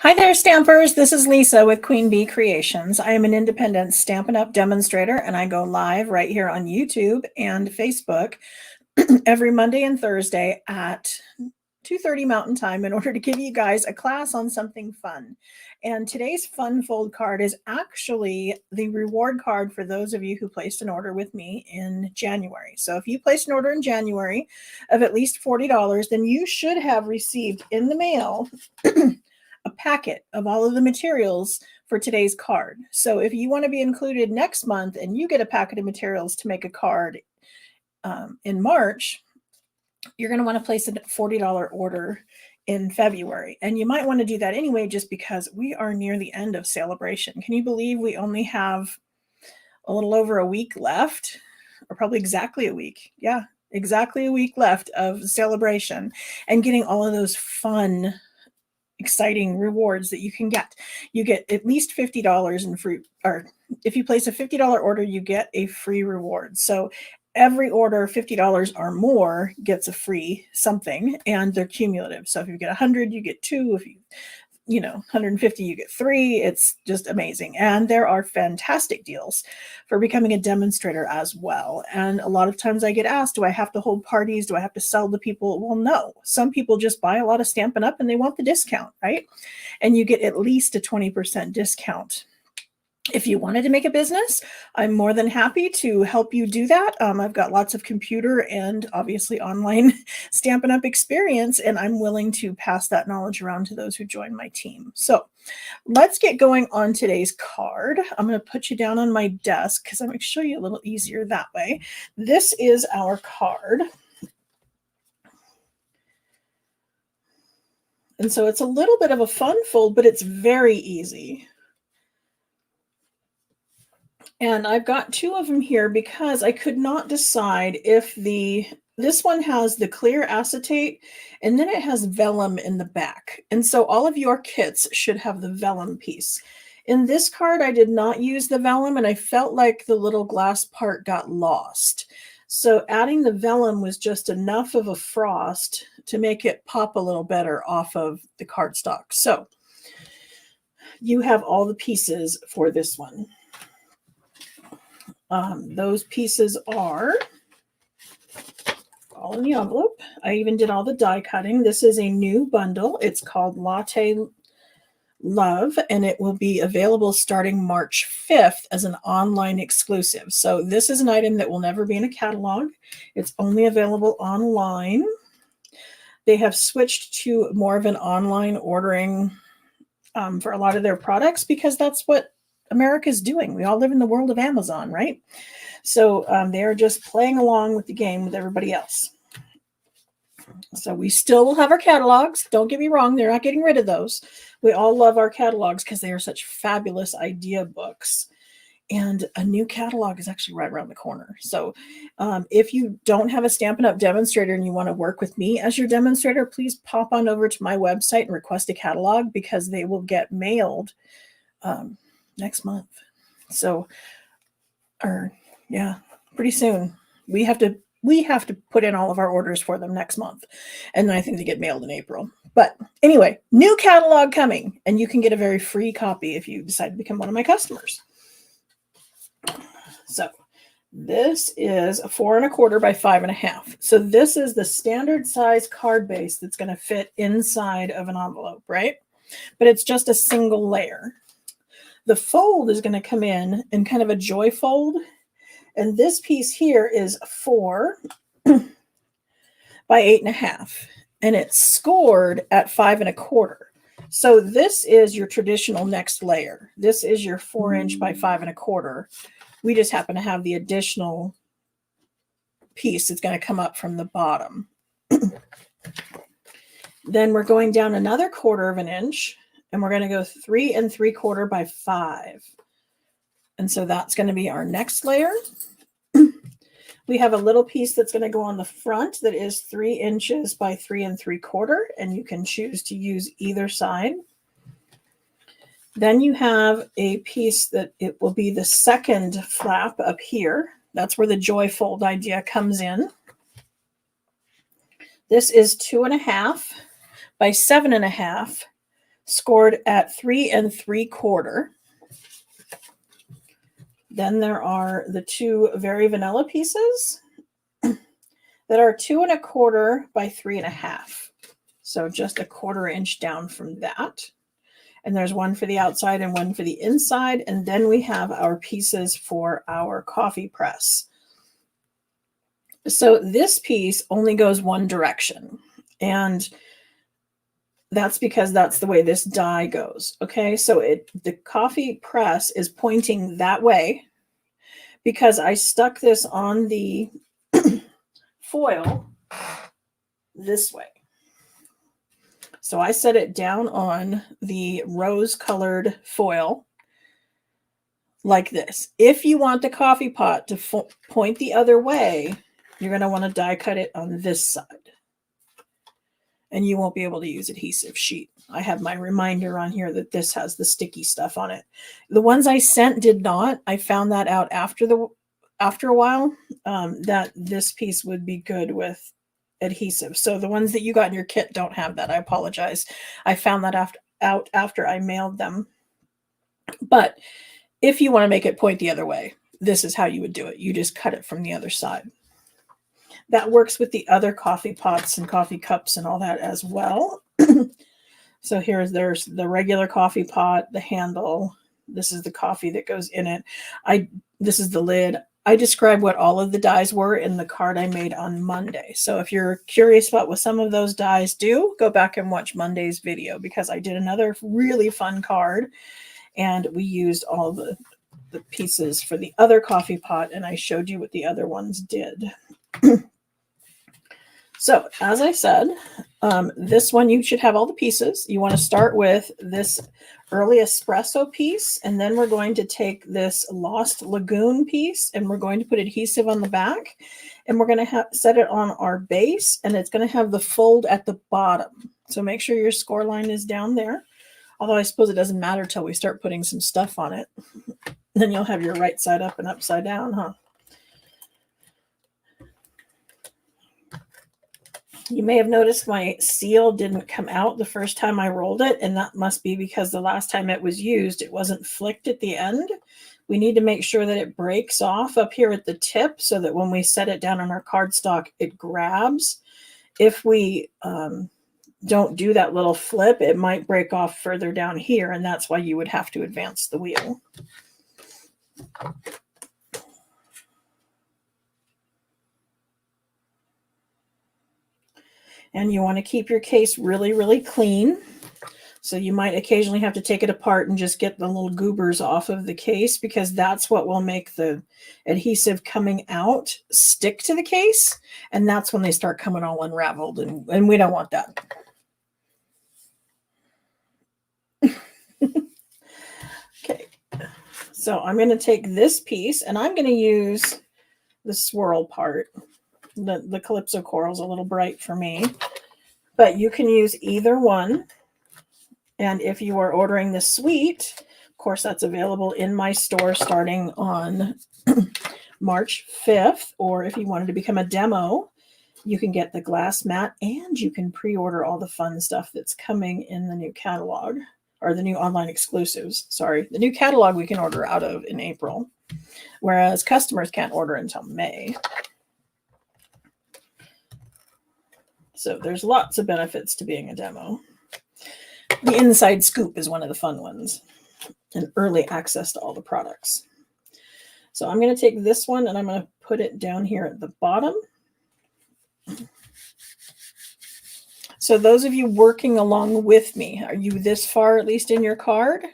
Hi there, Stampers. This is Lisa with Queen Bee Creations. I am an independent Stampin' Up! Demonstrator, and I go live right here on YouTube and Facebook every Monday and Thursday at 2:30 Mountain Time in order to give you guys a class on something fun. And today's fun fold card is actually the reward card for those of you who placed an order with me in January. So if you placed an order in January of at least $40, then you should have received in the mail a packet of all of the materials for today's card. So if you want to be included next month and you get a packet of materials to make a card in March, you're going to want to place a $40 order in February. And you might want to do that anyway, just because we are near the end of celebration. Can you believe we only have a little over a week left, or probably exactly a week? Yeah, exactly a week left of celebration and getting all of those fun, exciting rewards that you can get. You get at least $50 in free, or if you place a $50 order, you get a free reward. So every order $50 or more gets a free something, and they're cumulative. So if you get 100, you get 2. If you know 150, you get 3. It's just amazing. And there are fantastic deals for becoming a demonstrator as well. And a lot of times I get asked, do I have to hold parties? Do I have to sell to people? Well, no. Some people just buy a lot of Stampin' Up! And they want the discount, right? And you get at least a 20% discount. If you wanted to make a business, I'm more than happy to help you do that. I've got lots of computer and obviously online Stampin' Up! Experience, and I'm willing to pass that knowledge around to those who join my team. So let's get going on today's card. I'm going to put you down on my desk because I'm going to show you a little easier that way. This is our card. And so it's a little bit of a fun fold, but it's very easy. And I've got 2 of them here because I could not decide if this one has the clear acetate and then it has vellum in the back. And so all of your kits should have the vellum piece. In this card, I did not use the vellum, and I felt like the little glass part got lost. So adding the vellum was just enough of a frost to make it pop a little better off of the cardstock. So you have all the pieces for this one. Those pieces are all in the envelope. I even did all the die cutting. This is a new bundle. It's called Latte Love, and it will be available starting March 5th as an online exclusive. So this is an item that will never be in a catalog. It's only available online. They have switched to more of an online ordering for a lot of their products because that's what America's doing. We all live in the world of Amazon, right? So they're just playing along with the game with everybody else. So we still will have our catalogs. Don't get me wrong. They're not getting rid of those. We all love our catalogs because they are such fabulous idea books. And a new catalog is actually right around the corner. So if you don't have a Stampin' Up! Demonstrator and you want to work with me as your demonstrator, please pop on over to my website and request a catalog because they will get mailed next month. So, yeah, pretty soon. We have to put in all of our orders for them next month. And then I think they get mailed in April. But anyway, new catalog coming, and you can get a very free copy if you decide to become one of my customers. So this is a 4 1/4 by 5 1/2. So this is the standard size card base that's going to fit inside of an envelope, right? But it's just a single layer. The fold is going to come in kind of a joy fold. And this piece here is 4 by 8 1/2. And it's scored at 5 1/4. So this is your traditional next layer. This is your 4" by 5 1/4. We just happen to have the additional piece that's going to come up from the bottom. Then we're going down another 1/4 inch. And we're going to go 3 3/4 by 5. And so that's going to be our next layer. We have a little piece that's going to go on the front that is 3 inches by 3 3/4. And you can choose to use either side. Then you have a piece that it will be the second flap up here. That's where the joy fold idea comes in. This is 2 1/2 by 7 1/2. scored at 3 3/4. Then there are the 2 Very Vanilla pieces that are 2 1/4 by 3 1/2. So just a 1/4 inch down from that. And there's one for the outside and one for the inside. And then we have our pieces for our coffee press. So this piece only goes one direction. And that's because that's the way this die goes. Okay, so the coffee press is pointing that way because I stuck this on the foil this way. So I set it down on the rose-colored foil like this. If you want the coffee pot to point the other way, you're going to want to die cut it on this side. And you won't be able to use adhesive sheet. I have my reminder on here that this has the sticky stuff on it. The ones I sent did not. I found that out after a while, that this piece would be good with adhesive. So the ones that you got in your kit don't have that. I apologize. I found that out after I mailed them. But if you want to make it point the other way, this is how you would do it. You just cut it from the other side. That works with the other coffee pots and coffee cups and all that as well. So there's the regular coffee pot, the handle. This is the coffee that goes in it. This is the lid. I described what all of the dies were in the card I made on Monday. So if you're curious about what some of those dies do, go back and watch Monday's video because I did another really fun card and we used all the pieces for the other coffee pot and I showed you what the other ones did. So as I said, this one you should have all the pieces. You want to start with this early espresso piece, and then we're going to take this Lost Lagoon piece, and we're going to put adhesive on the back, and we're going to set it on our base, and it's going to have the fold at the bottom. So make sure your score line is down there, although I suppose it doesn't matter till we start putting some stuff on it. Then you'll have your right side up and upside down, huh? You may have noticed my seal didn't come out the first time I rolled it, and that must be because the last time it was used, it wasn't flicked at the end. We need to make sure that it breaks off up here at the tip so that when we set it down on our cardstock, it grabs. If we don't do that little flip, it might break off further down here, and that's why you would have to advance the wheel. And you want to keep your case really, really clean. So you might occasionally have to take it apart and just get the little goobers off of the case because that's what will make the adhesive coming out stick to the case. And that's when they start coming all unraveled, and we don't want that. Okay, so I'm going to take this piece and I'm going to use the swirl part. The Calypso Coral's a little bright for me, but you can use either one. And if you are ordering the suite, of course, that's available in my store starting on March 5th. Or if you wanted to become a demo, you can get the glass mat and you can pre-order all the fun stuff that's coming in the new catalog, or the new online exclusives. Sorry, the new catalog we can order out of in April, whereas customers can't order until May. So there's lots of benefits to being a demo. The inside scoop is one of the fun ones, and early access to all the products. So I'm going to take this one and I'm going to put it down here at the bottom. So those of you working along with me, are you this far at least in your card?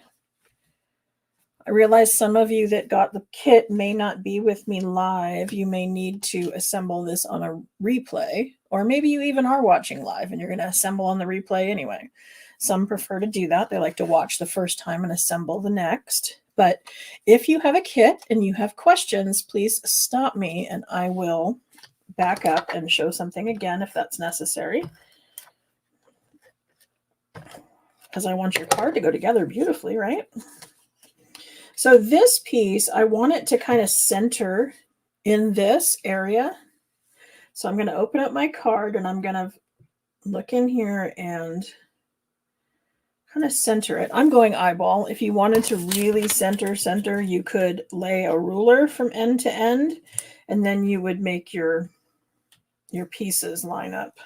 I realize some of you that got the kit may not be with me live. You may need to assemble this on a replay, or maybe you even are watching live and you're going to assemble on the replay anyway. Some prefer to do that. They like to watch the first time and assemble the next. But if you have a kit and you have questions, please stop me and I will back up and show something again if that's necessary. Because I want your card to go together beautifully, right? So this piece, I want it to kind of center in this area. So I'm going to open up my card and I'm going to look in here and kind of center it. I'm going eyeball. If you wanted to really center, you could lay a ruler from end to end, and then you would make your pieces line up.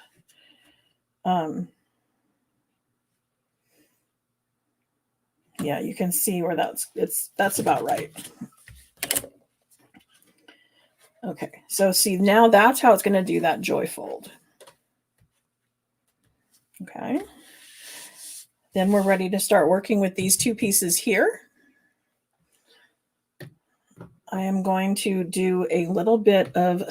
Yeah, you can see where that's about right. Okay, so see, now that's how it's going to do that joy fold. Okay. Then we're ready to start working with these two pieces here. I am going to do a little bit of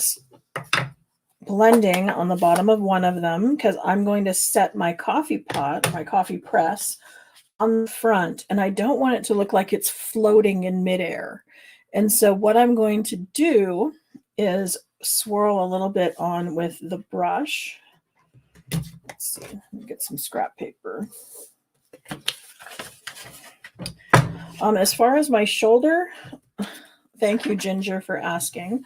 blending on the bottom of one of them because I'm going to set my coffee pot, my coffee press, on the front, and I don't want it to look like it's floating in midair. And so what I'm going to do is swirl a little bit on with the brush. Let's see, let me get some scrap paper. As far as my shoulder, thank you, Ginger, for asking.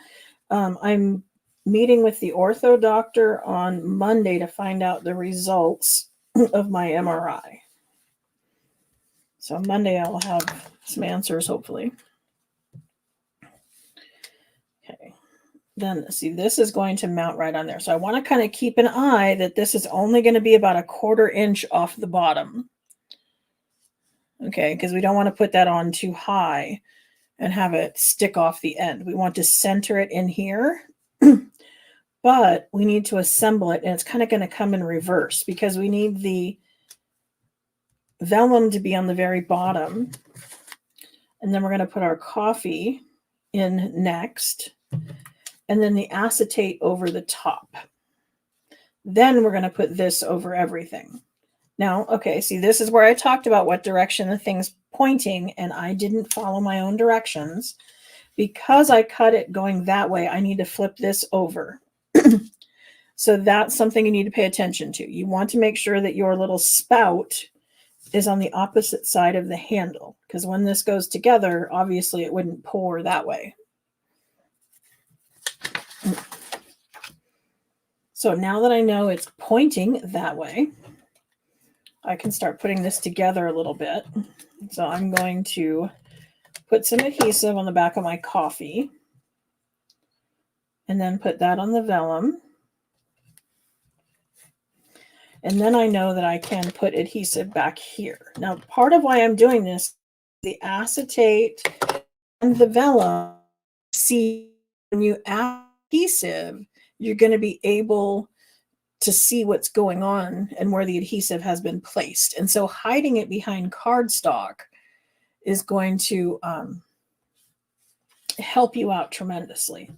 I'm meeting with the ortho doctor on Monday to find out the results of my MRI. So Monday I'll have some answers, hopefully. Okay. Then see, this is going to mount right on there. So I want to kind of keep an eye that this is only going to be about 1/4 inch off the bottom. Okay, because we don't want to put that on too high and have it stick off the end. We want to center it in here, but we need to assemble it, and it's kind of going to come in reverse because we need the vellum to be on the very bottom. And then we're going to put our coffee in next, and then the acetate over the top. Then we're going to put this over everything. Now, okay, see, this is where I talked about what direction the thing's pointing, and I didn't follow my own directions. Because I cut it going that way, I need to flip this over. So that's something you need to pay attention to. You want to make sure that your little spout is on the opposite side of the handle, because when this goes together, obviously it wouldn't pour that way. So now that I know it's pointing that way, I can start putting this together a little bit. So I'm going to put some adhesive on the back of my coffee and then put that on the vellum. And then I know that I can put adhesive back here. Now, part of why I'm doing this, the acetate and the vellum, see, when you add adhesive, you're going to be able to see what's going on and where the adhesive has been placed. And so hiding it behind cardstock is going to help you out tremendously.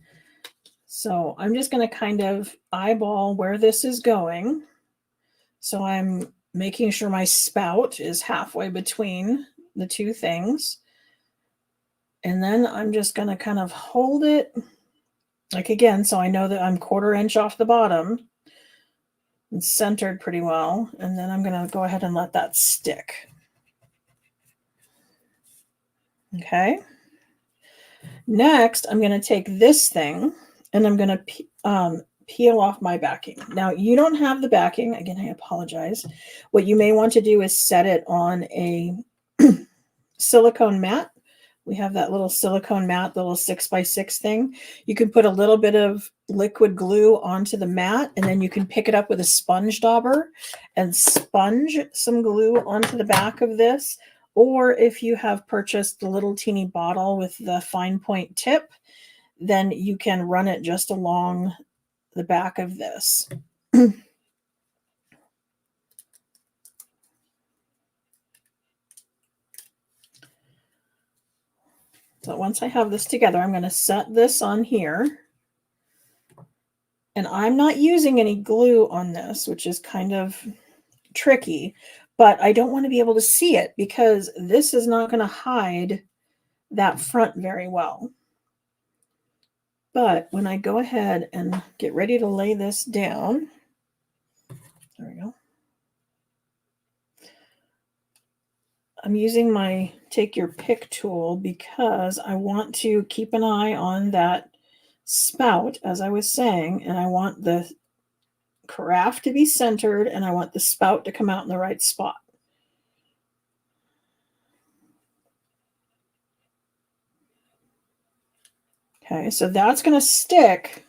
So I'm just going to kind of eyeball where this is going. So I'm making sure my spout is halfway between the two things. And then I'm just going to kind of hold it, like again, so I know that I'm 1/4 inch off the bottom. It's centered pretty well. And then I'm going to go ahead and let that stick. Okay. Next, I'm going to take this thing and I'm going to peel off my backing. Now, you don't have the backing. Again, I apologize. What you may want to do is set it on a silicone mat. We have that little silicone mat, the little 6x6 thing. You can put a little bit of liquid glue onto the mat, and then you can pick it up with a sponge dauber and sponge some glue onto the back of this. Or if you have purchased the little teeny bottle with the fine point tip, then you can run it just along the back of this. So once I have this together, I'm going to set this on here. And I'm not using any glue on this, which is kind of tricky, but I don't want to be able to see it because this is not going to hide that front very well. But when I go ahead and get ready to lay this down, there we go. I'm using my take your pick tool because I want to keep an eye on that spout, as I was saying, and I want the carafe to be centered and I want the spout to come out in the right spot. Okay, so that's going to stick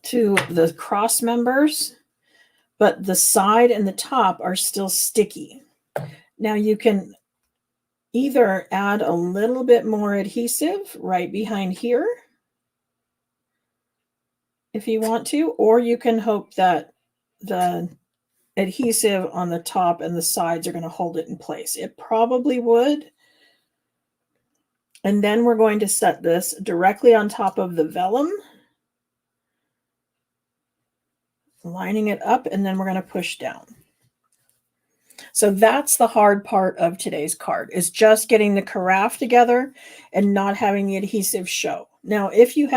to the cross members, but the side and the top are still sticky. Now you can either add a little bit more adhesive right behind here if you want to, or you can hope that the adhesive on the top and the sides are going to hold it in place. It probably would. And then we're going to set this directly on top of the vellum, lining it up, and then we're going to push down. So that's the hard part of today's card, is just getting the carafe together and not having the adhesive show. Now, if you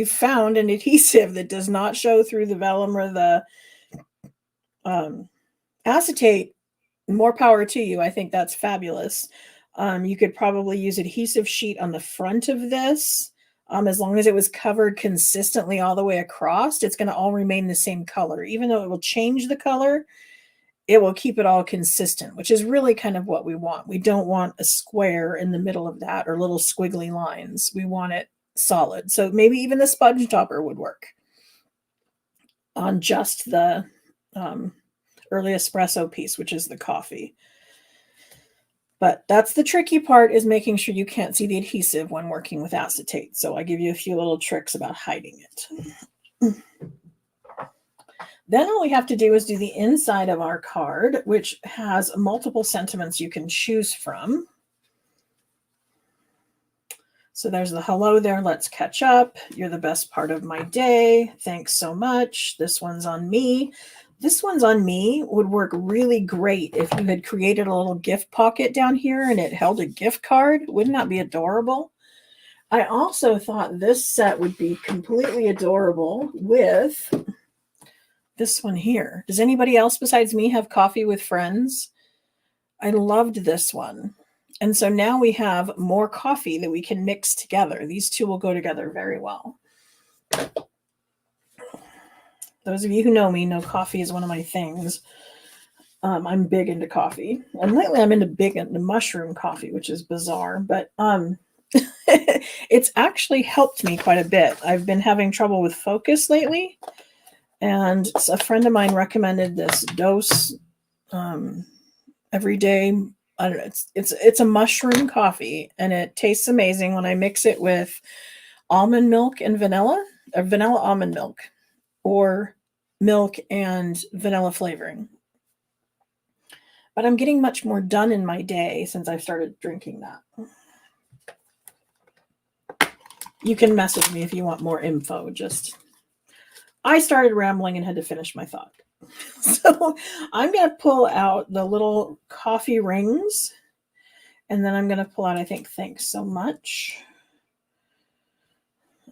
found an adhesive that does not show through the vellum or the acetate, more power to you. I think that's fabulous. You could probably use adhesive sheet on the front of this. As long as it was covered consistently all the way across, it's going to all remain the same color. Even though it will change the color, it will keep it all consistent, which is really kind of what we want. We don't want a square in the middle of that or little squiggly lines. We want it solid. So maybe even the sponge topper would work on just the early espresso piece, which is the coffee. But that's the tricky part, is making sure you can't see the adhesive when working with acetate. So I give you a few little tricks about hiding it. Then all we have to do is do the inside of our card, which has multiple sentiments you can choose from. So there's the hello there, let's catch up. You're the best part of my day. Thanks so much. This one's on me. This one's on me would work really great if you had created a little gift pocket down here and it held a gift card. Wouldn't that be adorable? I also thought this set would be completely adorable with this one here. Does anybody else besides me have coffee with friends? I loved this one. And so now we have more coffee that we can mix together. These two will go together very well. Those of you who know me know coffee is one of my things. I'm big into coffee. And lately I'm into mushroom coffee, which is bizarre. But it's actually helped me quite a bit. I've been having trouble with focus lately. And a friend of mine recommended this dose every day. I don't know, it's a mushroom coffee, and it tastes amazing when I mix it with almond milk and vanilla, or vanilla almond milk, or milk and vanilla flavoring. But I'm getting much more done in my day since I've started drinking that. You can message me if you want more info. I started rambling and had to finish my thought. So I'm going to pull out the little coffee rings, and then I'm going to pull out, I think, thanks so much.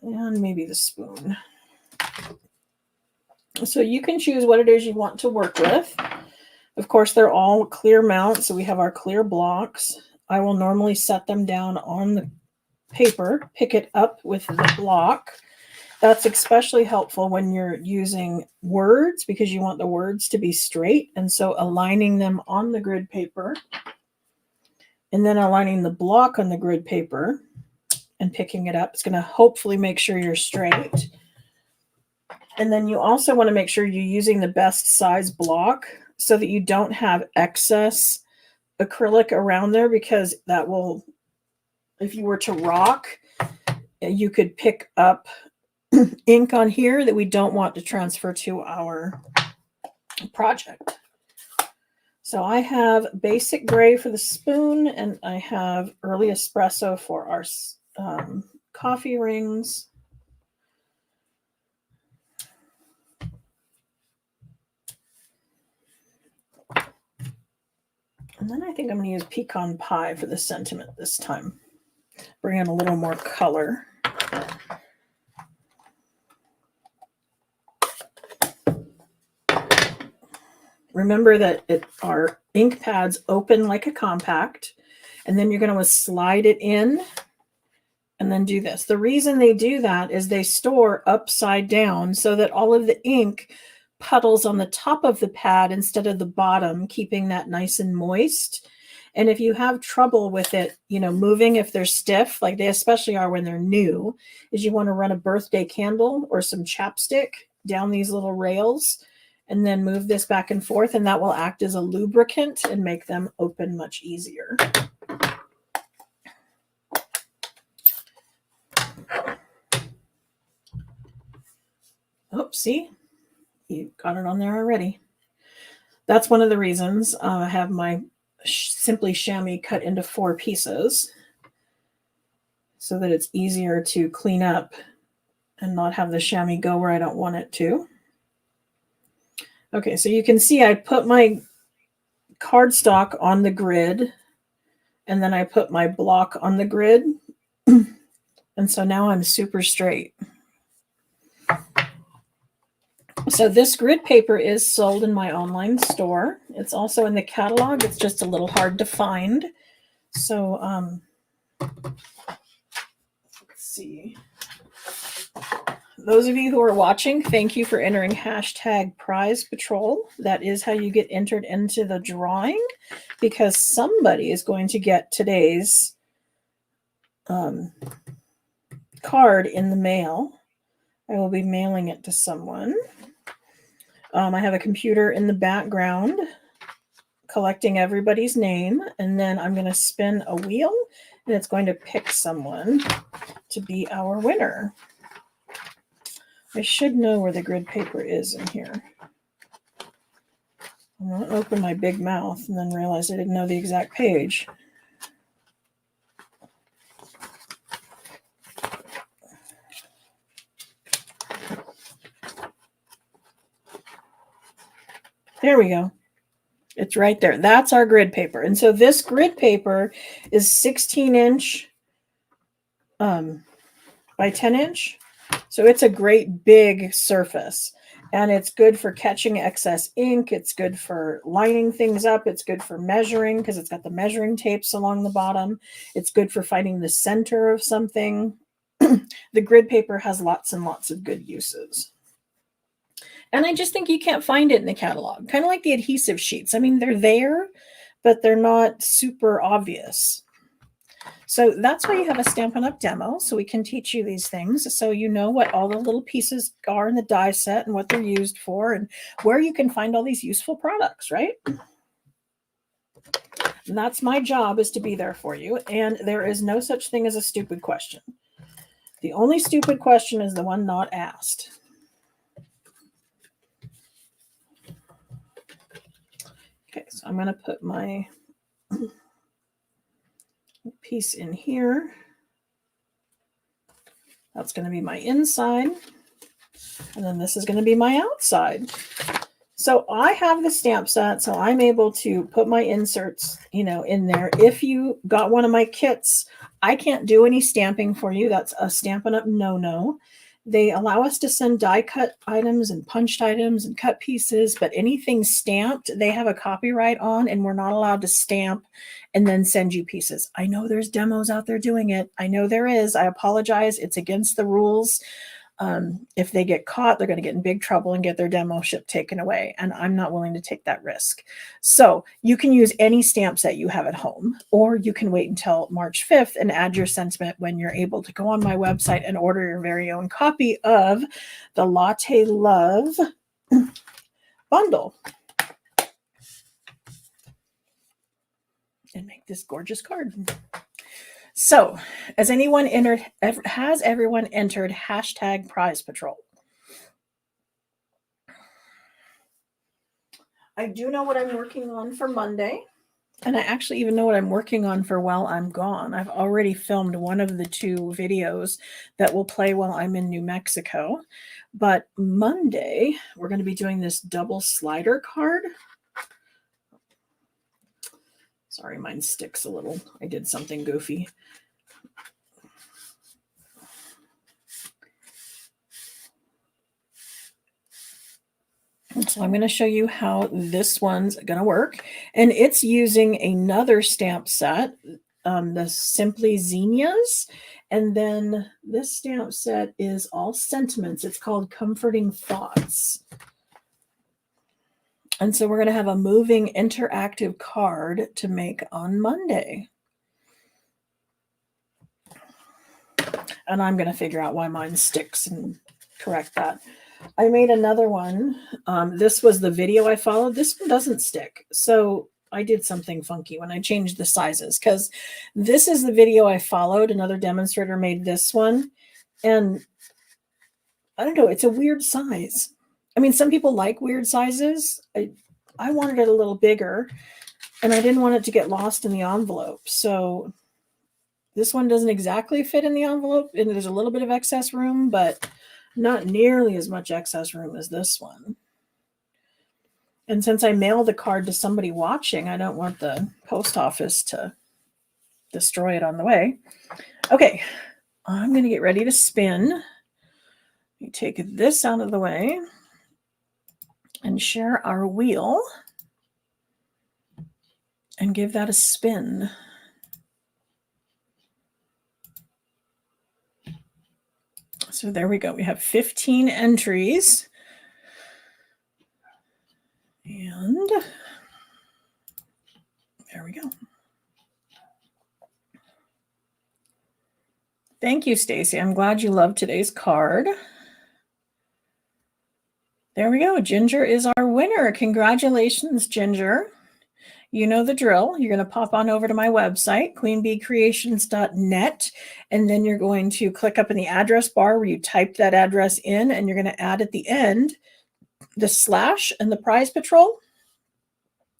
And maybe the spoon. So you can choose what it is you want to work with. Of course, they're all clear mount, so we have our clear blocks. I will normally set them down on the paper, pick it up with the block. That's especially helpful when you're using words, because you want the words to be straight. And so aligning them on the grid paper, and then aligning the block on the grid paper and picking it up, it's going to hopefully make sure you're straight. And then you also want to make sure you're using the best size block so that you don't have excess acrylic around there, because that will, if you were to rock, you could pick up ink on here that we don't want to transfer to our project. So I have basic gray for the spoon, and I have early espresso for our coffee rings. And then I think I'm going to use pecan pie for the sentiment this time. Bring in a little more color. Remember that our ink pads open like a compact, and then you're going to slide it in and then do this. The reason they do that is they store upside down so that all of the ink puddles on the top of the pad instead of the bottom, keeping that nice and moist. And if you have trouble with it, moving, if they're stiff, like they especially are when they're new, is you want to run a birthday candle or some chapstick down these little rails and then move this back and forth, and that will act as a lubricant and make them open much easier. Oh, see? You got it on there already. That's one of the reasons I have my Simply chamois cut into 4 pieces so that it's easier to clean up and not have the chamois go where I don't want it to. Okay, so you can see I put my cardstock on the grid and then I put my block on the grid. And so now I'm super straight. So this grid paper is sold in my online store. It's also in the catalog. It's just a little hard to find. So let's see. Those of you who are watching, thank you for entering hashtag Prize Patrol. That is how you get entered into the drawing, because somebody is going to get today's card in the mail. I will be mailing it to someone. I have a computer in the background collecting everybody's name, and then I'm going to spin a wheel, and it's going to pick someone to be our winner. I should know where the grid paper is in here. I'm going to open my big mouth and then realize I didn't know the exact page. There we go. It's right there. That's our grid paper. And so this grid paper is 16-inch by 10-inch. So it's a great big surface. And it's good for catching excess ink. It's good for lining things up. It's good for measuring because it's got the measuring tapes along the bottom. It's good for finding the center of something. The grid paper has lots and lots of good uses. And I just think you can't find it in the catalog. Kind of like the adhesive sheets. I mean, they're there, but they're not super obvious. So that's why you have a Stampin' Up! Demo, so we can teach you these things, so you know what all the little pieces are in the die set and what they're used for and where you can find all these useful products, right? And that's my job, is to be there for you, and there is no such thing as a stupid question. The only stupid question is the one not asked. Okay, so I'm going to put my piece in here. That's going to be my inside. And then this is going to be my outside. So I have the stamp set, so I'm able to put my inserts, in there. If you got one of my kits, I can't do any stamping for you. That's a Stampin' Up! No-no. They allow us to send die cut items and punched items and cut pieces, but anything stamped, they have a copyright on, and we're not allowed to stamp and then send you pieces. I know there's demos out there doing it. I know there is. I apologize. It's against the rules. If they get caught, they're going to get in big trouble and get their demo ship taken away. And I'm not willing to take that risk. So you can use any stamp set you have at home, or you can wait until March 5th and add your sentiment when you're able to go on my website and order your very own copy of the Latte Love bundle and make this gorgeous card. So, has everyone entered hashtag Prize Patrol? I do know what I'm working on for Monday, and I actually even know what I'm working on for while I'm gone. I've already filmed one of the 2 videos that will play while I'm in New Mexico. But Monday, we're going to be doing this double slider card. Sorry, mine sticks a little. I did something goofy. So I'm going to show you how this one's going to work. And it's using another stamp set, the Simply Zinnias. And then this stamp set is all sentiments. It's called Comforting Thoughts. And so we're going to have a moving interactive card to make on Monday. And I'm going to figure out why mine sticks and correct that. I made another one. This was the video I followed. This one doesn't stick. So I did something funky when I changed the sizes, because this is the video I followed. Another demonstrator made this one. And I don't know, it's a weird size. I mean, some people like weird sizes. I wanted it a little bigger, and I didn't want it to get lost in the envelope. So this one doesn't exactly fit in the envelope, and there's a little bit of excess room, but not nearly as much excess room as this one. And since I mail the card to somebody watching, I don't want the post office to destroy it on the way. Okay, I'm going to get ready to spin. You take this out of the way and share our wheel and give that a spin. So there we go. We have 15 entries. And there we go. Thank you, Stacy. I'm glad you loved today's card. There we go. Ginger is our winner. Congratulations, Ginger. You know the drill. You're going to pop on over to my website, queenbeecreations.net, and then you're going to click up in the address bar where you type that address in, and you're going to add at the end the slash and the prize patrol.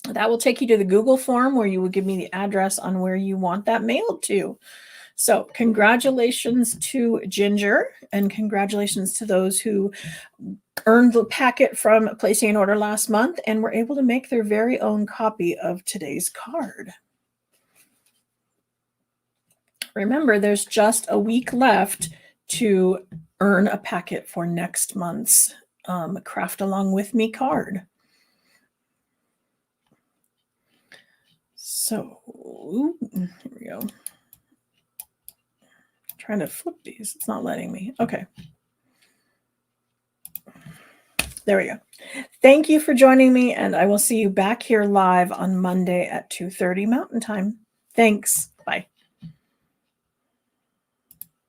That will take you to the Google form where you will give me the address on where you want that mailed to. So congratulations to Ginger, and congratulations to those who earned the packet from placing an order last month and were able to make their very own copy of today's card. Remember, there's just a week left to earn a packet for next month's Craft Along With Me card. So here we go. Trying to flip these. It's not letting me. Okay. There we go. Thank you for joining me, and I will see you back here live on Monday at 2:30 Mountain Time. Thanks. Bye.